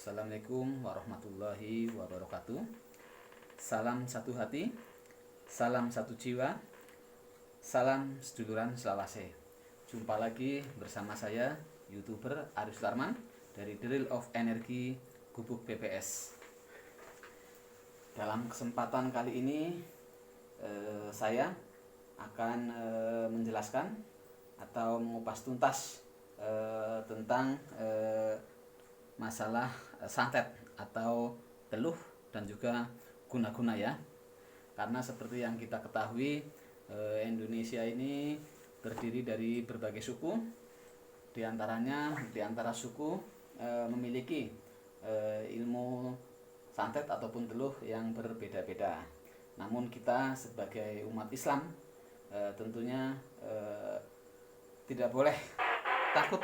Assalamualaikum warahmatullahi wabarakatuh. Salam satu hati, salam satu jiwa, salam seduluran selawase. Jumpa lagi bersama saya, YouTuber Arif Sutarman dari Drill of Energy Gubuk BPS. Dalam kesempatan kali ini saya akan menjelaskan atau mengupas tuntas tentang masalah santet atau teluh dan juga guna-guna ya. Karena seperti yang kita ketahui, Indonesia ini terdiri dari berbagai suku. Di antara suku memiliki ilmu santet ataupun teluh yang berbeda-beda. Namun kita sebagai umat Islam tentunya tidak boleh takut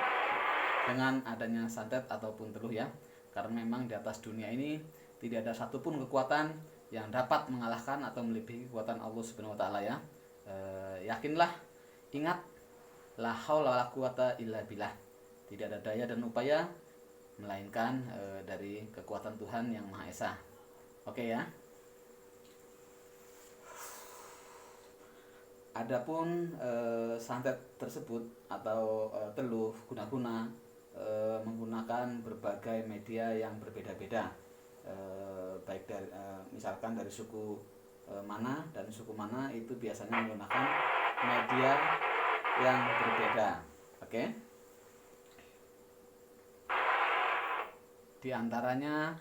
dengan adanya santet ataupun teluh ya, karena memang di atas dunia ini tidak ada satupun kekuatan yang dapat mengalahkan atau melebihi kekuatan Allah Subhanahu wa taala ya. Yakinlah, ingat, la haula wala quwata illa billah. Tidak ada daya dan upaya melainkan dari kekuatan Tuhan yang Maha Esa. Oke ya. Adapun santet tersebut atau teluh guna-guna menggunakan berbagai media yang berbeda-beda, baik dari misalkan dari suku mana dan suku mana itu biasanya menggunakan media yang berbeda. Oke. Di antaranya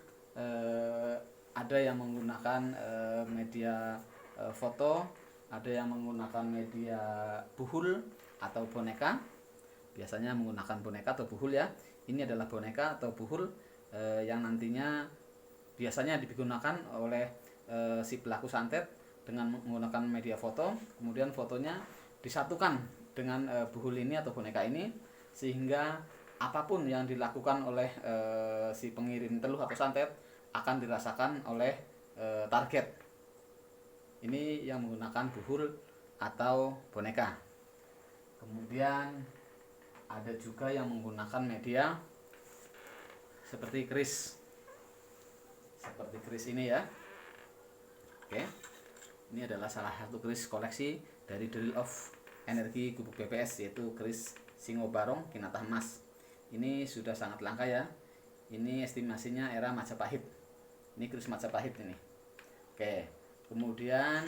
ada yang menggunakan media foto, ada yang menggunakan media buhul atau boneka. Biasanya menggunakan boneka atau buhul ya. Ini adalah boneka atau buhul yang nantinya biasanya digunakan oleh si pelaku santet dengan menggunakan media foto. Kemudian fotonya disatukan dengan buhul ini atau boneka ini, sehingga apapun yang dilakukan oleh si pengirim teluh atau santet akan dirasakan oleh target. Ini yang menggunakan buhul atau boneka. Kemudian ada juga yang menggunakan media seperti keris. Seperti keris ini ya. Oke. Ini adalah salah satu keris koleksi dari Drill of Energy Gubuk BPS, yaitu keris Singo Barong Kinatah Emas. Ini sudah sangat langka ya. Ini estimasinya era Majapahit. Ini keris Majapahit ini. Oke. Kemudian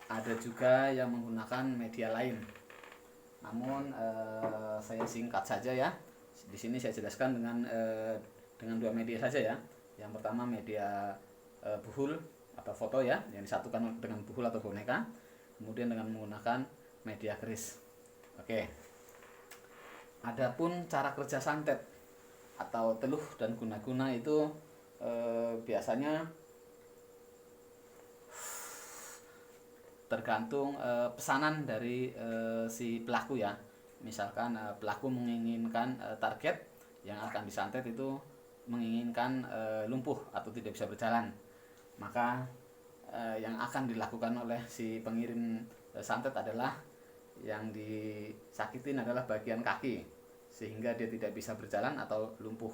ada juga yang menggunakan media lain. Namun saya singkat saja ya. Di sini saya jelaskan dengan dua media saja ya. Yang pertama media buhul atau foto ya, yang disatukan dengan buhul atau boneka. Kemudian dengan menggunakan media keris. Oke. Adapun cara kerja santet atau teluh dan guna-guna itu biasanya tergantung pesanan dari si pelaku ya. Misalkan pelaku menginginkan target yang akan disantet itu menginginkan lumpuh atau tidak bisa berjalan, maka yang akan dilakukan oleh si pengirim santet adalah yang disakitin adalah bagian kaki sehingga dia tidak bisa berjalan atau lumpuh.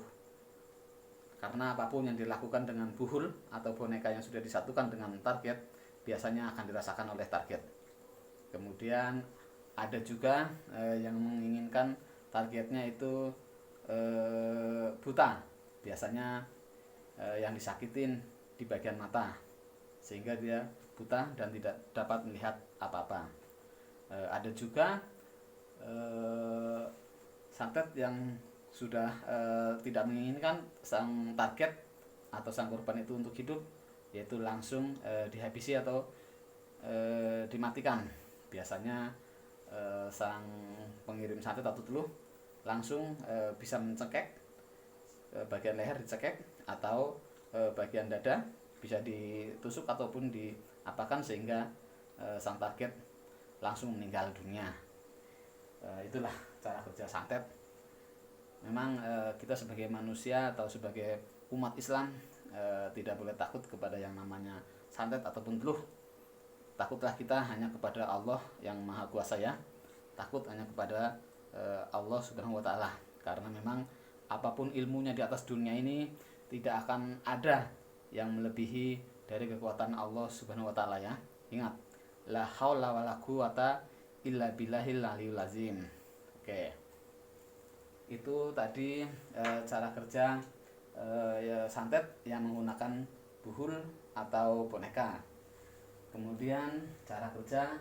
Karena apapun yang dilakukan dengan buhul atau boneka yang sudah disatukan dengan target biasanya akan dirasakan oleh target. Kemudian ada juga yang menginginkan targetnya itu buta. Biasanya yang disakitin di bagian mata sehingga dia buta dan tidak dapat melihat apa-apa. Ada juga santet yang sudah tidak menginginkan sang target atau sang korban itu untuk hidup, yaitu langsung dihabisi atau dimatikan. Biasanya sang pengirim santet atau teluh langsung bisa mencekek bagian leher, dicekek, atau bagian dada bisa ditusuk ataupun diapakan sehingga sang target langsung meninggal dunia. Itulah cara kerja santet. Memang kita sebagai manusia atau sebagai umat Islam tidak boleh takut kepada yang namanya santet ataupun teluh. Takutlah kita hanya kepada Allah yang Maha Kuasa ya. Takut hanya kepada Allah Subhanahu wa taala, karena memang apapun ilmunya di atas dunia ini tidak akan ada yang melebihi dari kekuatan Allah Subhanahu wa taala ya. Ingat, la haula wala quwata illa billahil aliyul azim. Oke. Itu tadi cara kerja ya, santet yang menggunakan buhul atau boneka. Kemudian cara kerja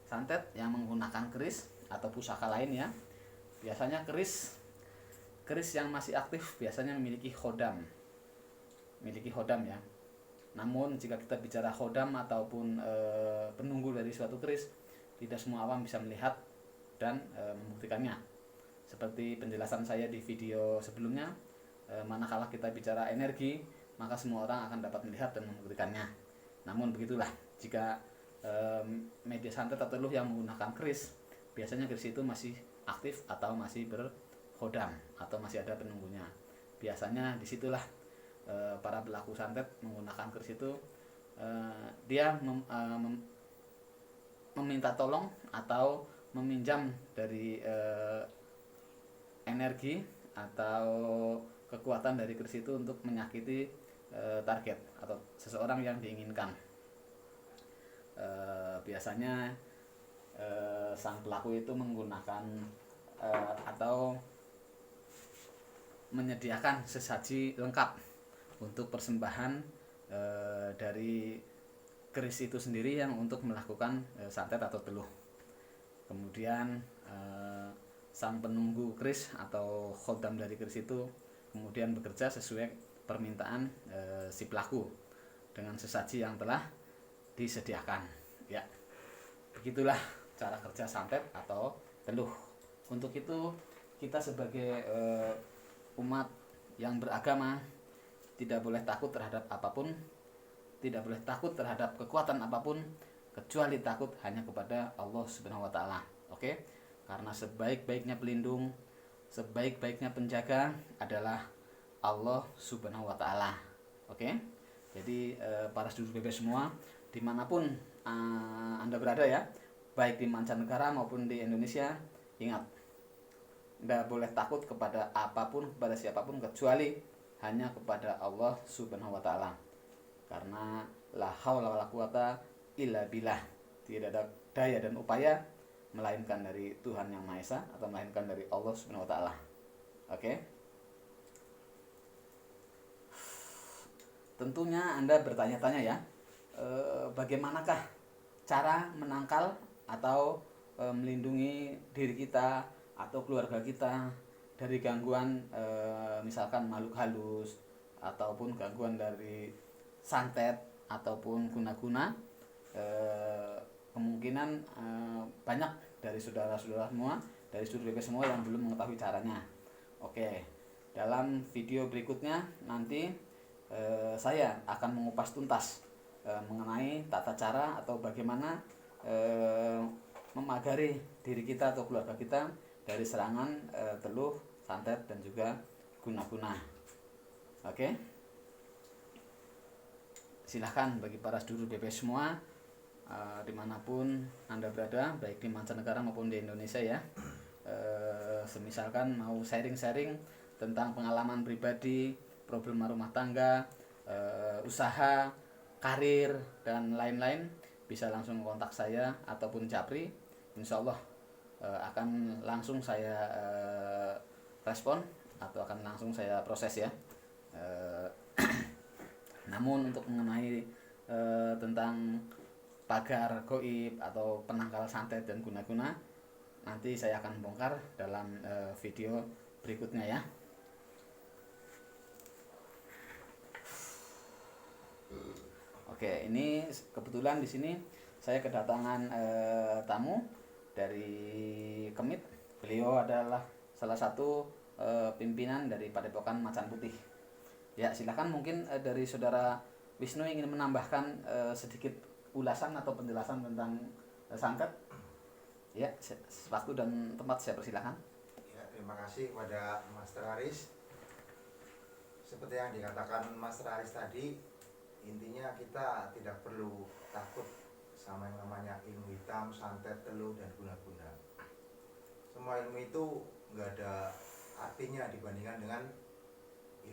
santet yang menggunakan keris atau pusaka lain ya. Biasanya keris yang masih aktif biasanya memiliki khodam ya. Namun jika kita bicara khodam ataupun penunggu dari suatu keris, tidak semua awam bisa melihat dan membuktikannya. Seperti penjelasan saya di video sebelumnya, manakala kita bicara energi, maka semua orang akan dapat melihat dan membuktikannya. Namun begitulah, jika media santet atau teluh yang menggunakan keris, biasanya keris itu masih aktif atau masih berkhodam atau masih ada penunggunya. Biasanya disitulah para pelaku santet menggunakan keris itu dia meminta tolong atau meminjam dari energi atau kekuatan dari keris itu untuk menyakiti target atau seseorang yang diinginkan. Biasanya sang pelaku itu menggunakan atau menyediakan sesaji lengkap untuk persembahan dari keris itu sendiri yang untuk melakukan santet atau teluh. Kemudian sang penunggu keris atau khodam dari keris itu kemudian bekerja sesuai permintaan si pelaku dengan sesaji yang telah disediakan ya. Begitulah cara kerja santet atau teluh. Untuk itu kita sebagai umat yang beragama tidak boleh takut terhadap apapun, tidak boleh takut terhadap kekuatan apapun, kecuali takut hanya kepada Allah Subhanahu wa taala. Oke? Karena sebaik-baiknya pelindung, sebaik-baiknya penjaga adalah Allah Subhanahu wa taala. Oke? Jadi para sedulur bebek semua, dimanapun Anda berada ya, baik di mancanegara maupun di Indonesia, ingat, tidak boleh takut kepada apapun, kepada siapapun, kecuali hanya kepada Allah Subhanahu wa taala. Karena la haula wala quwata illa billah, tidak ada daya dan upaya melainkan dari Tuhan yang Maha Esa atau melainkan dari Allah Subhanahu wa taala. Oke? Tentunya Anda bertanya-tanya ya, bagaimanakah cara menangkal atau melindungi diri kita atau keluarga kita dari gangguan misalkan makhluk halus ataupun gangguan dari santet ataupun guna-guna. Kemungkinan banyak dari saudara-saudara semua, dari saudara semua yang belum mengetahui caranya. Oke, dalam video berikutnya nanti saya akan mengupas tuntas mengenai tata cara atau bagaimana memagari diri kita atau keluarga kita dari serangan teluh, santet dan juga guna-guna. Oke. Silahkan bagi para sedulur BP semua dimanapun Anda berada, baik di mancanegara maupun di Indonesia ya, semisalkan mau sharing-sharing tentang pengalaman pribadi, problem rumah tangga, usaha, karir dan lain-lain, bisa langsung kontak saya ataupun Japri. Insya Allah akan langsung saya respon atau akan langsung saya proses ya. Namun untuk mengenai tentang pagar goib atau penangkal santet dan guna-guna, nanti saya akan bongkar dalam video berikutnya ya. Oke, ini kebetulan di sini saya kedatangan tamu dari Kemit. Beliau adalah salah satu pimpinan dari Padepokan Macan Putih. Ya, silakan mungkin dari saudara Wisnu ingin menambahkan sedikit ulasan atau penjelasan tentang santet. Ya, waktu dan tempat saya persilakan. Ya, terima kasih kepada Master Haris. Seperti yang dikatakan Master Haris tadi, intinya kita tidak perlu takut sama yang namanya ilmu hitam, santet, teluh, dan guna-guna. Semua ilmu itu nggak ada artinya dibandingkan dengan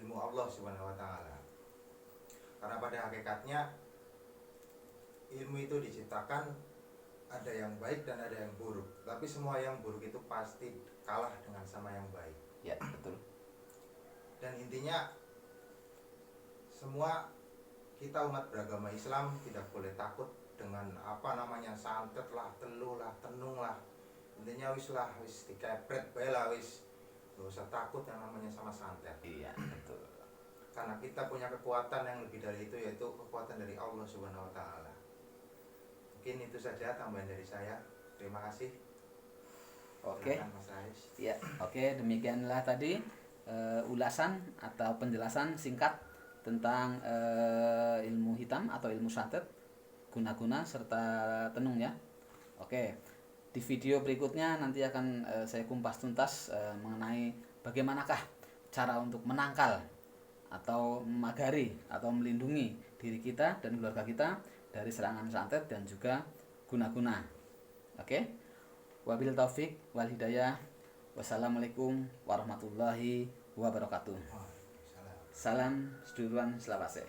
ilmu Allah Subhanahu wa taala. Karena pada hakikatnya ilmu itu diciptakan ada yang baik dan ada yang buruk. Tapi semua yang buruk itu pasti kalah dengan sama yang baik. Ya, betul. Dan intinya semua kita umat beragama Islam tidak boleh takut dengan apa namanya santet lah, telu lah, tenung lah. Intinya wis dikepret bae lah wis. Gak usah takut yang namanya sama santet. Iya, betul. Karena kita punya kekuatan yang lebih dari itu, yaitu kekuatan dari Allah Subhanahu wa taala. Mungkin itu saja tambahan dari saya. Terima kasih. Oke. Silakan, Mas Haris. Ya, oke, demikianlah tadi ulasan atau penjelasan singkat tentang ilmu hitam atau ilmu santet, guna-guna serta tenung ya. Oke. Di video berikutnya nanti akan saya kumpas tuntas mengenai bagaimanakah cara untuk menangkal atau memagari atau melindungi diri kita dan keluarga kita dari serangan santet dan juga guna-guna. Oke. Wabil taufik wal hidayah. Wassalamualaikum warahmatullahi wabarakatuh. Waalaikumsalam. Salam seduluran selawase.